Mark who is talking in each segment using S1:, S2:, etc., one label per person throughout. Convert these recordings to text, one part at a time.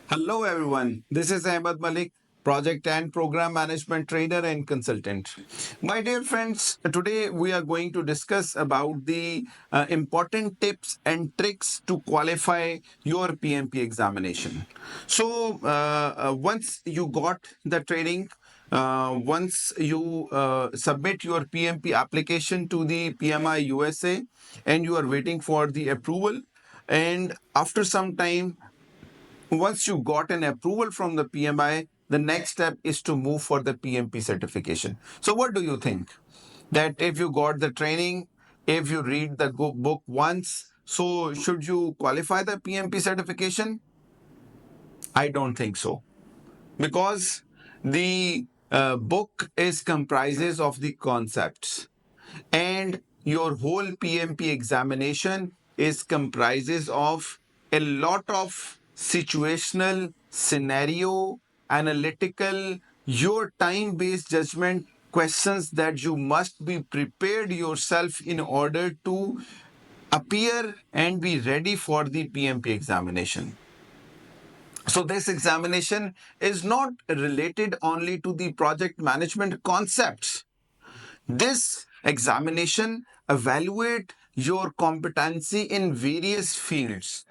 S1: Hello, everyone. This is Ahmed Malik, project and program management trainer and consultant. My dear friends, today we are going to discuss about the important tips and tricks to qualify your PMP examination. Once you got the training, once you submit your PMP application to the PMI USA and you are waiting for the approval, and after some time once you got an approval from the PMI, the next step is to move for the PMP certification. So, what do you think? That if you got the training, if you read the book once, so should you qualify the PMP certification? I don't think so, because the book is comprises of the concepts, and your whole PMP examination is comprises of a lot of situational scenario analytical your time based judgment questions that you must be prepared yourself in order to appear and be ready for the PMP examination. So this examination is not related only to the project management concepts. This examination evaluate your competency in various fields.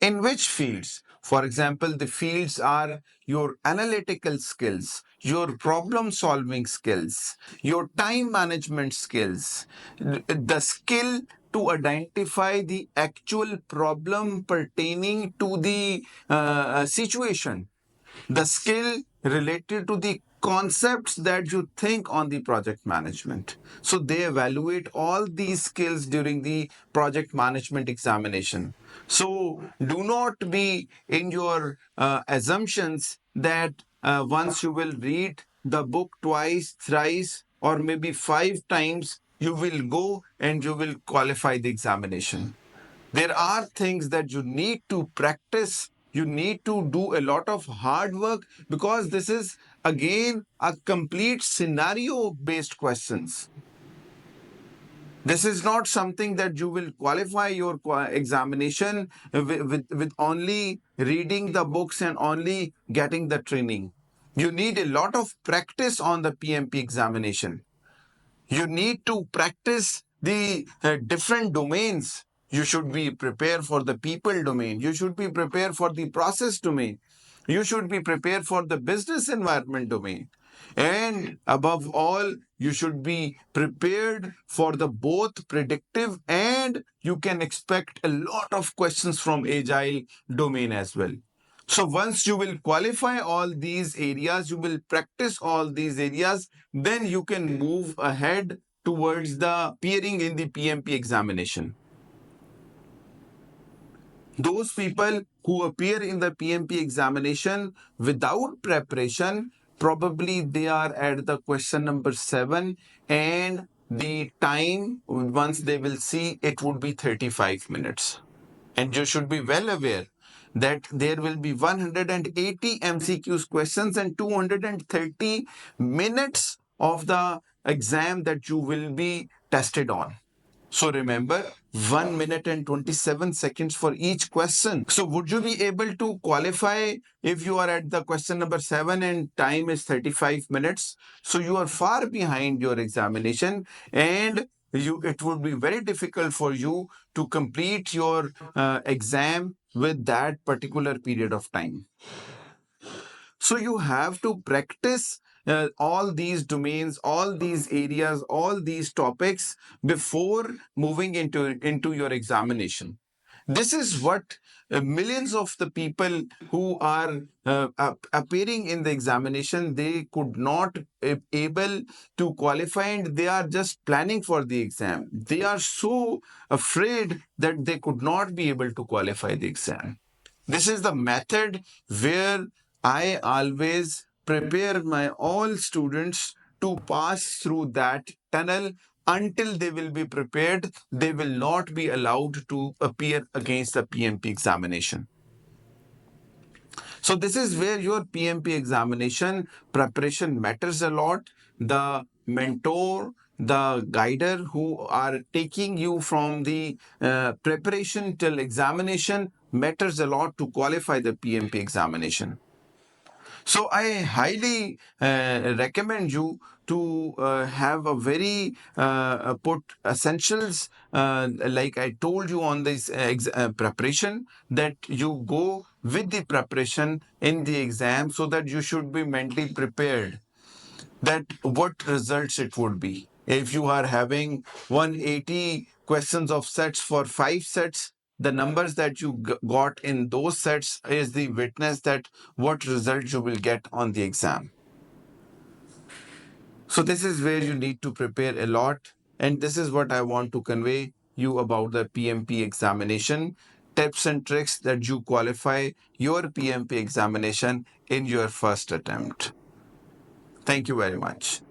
S1: In which fields? For example, the fields are your analytical skills, your problem solving skills, your time management skills, the skill to identify the actual problem pertaining to the situation, the skill related to the concepts that you think on the project management. So they evaluate all these skills during the project management examination. So do not be in your assumptions that once you will read the book twice, thrice, or maybe five times, you will go and you will qualify the examination. There are things that you need to practice. You need to do a lot of hard work, because this is again a complete scenario based questions. This is not something that you will qualify your examination with only reading the books and only getting the training. You need a lot of practice on the PMP examination. You need to practice the different domains. You should be prepared for the people domain. You should be prepared for the process domain. You should be prepared for the business environment domain. And above all, you should be prepared for the both predictive, and you can expect a lot of questions from agile domain as well. So once you will qualify all these areas, you will practice all these areas, then you can move ahead towards the appearing in the PMP examination. Those people who appear in the PMP examination without preparation, probably they are at the question number 7, and the time once they will see it would be 35 minutes. And you should be well aware that there will be 180 MCQs questions and 230 minutes of the exam that you will be tested on. So remember, 1 minute and 27 seconds for each question. So would you be able to qualify if you are at the question number 7 and time is 35 minutes? So you are far behind your examination, and it would be very difficult for you to complete your exam with that particular period of time. So you have to practice all these domains, all these areas, all these topics before moving into your examination. This is what millions of the people who are appearing in the examination, they could not able to qualify, and they are just planning for the exam. They are so afraid that they could not be able to qualify the exam. This is the method where I always prepare my all students to pass through that tunnel. Until they will be prepared, they will not be allowed to appear against the PMP examination. So this is where your PMP examination preparation matters a lot. The mentor, the guider who are taking you from the preparation till examination matters a lot to qualify the PMP examination. So I highly recommend you to have a very put essentials like I told you on this preparation, that you go with the preparation in the exam, so that you should be mentally prepared that what results it would be. If you are having 180 questions of sets for 5 sets, the numbers that you got in those sets is the witness that what result you will get on the exam. So this is where you need to prepare a lot, and this is what I want to convey you about the PMP examination, tips and tricks that you qualify your PMP examination in your first attempt. Thank you very much.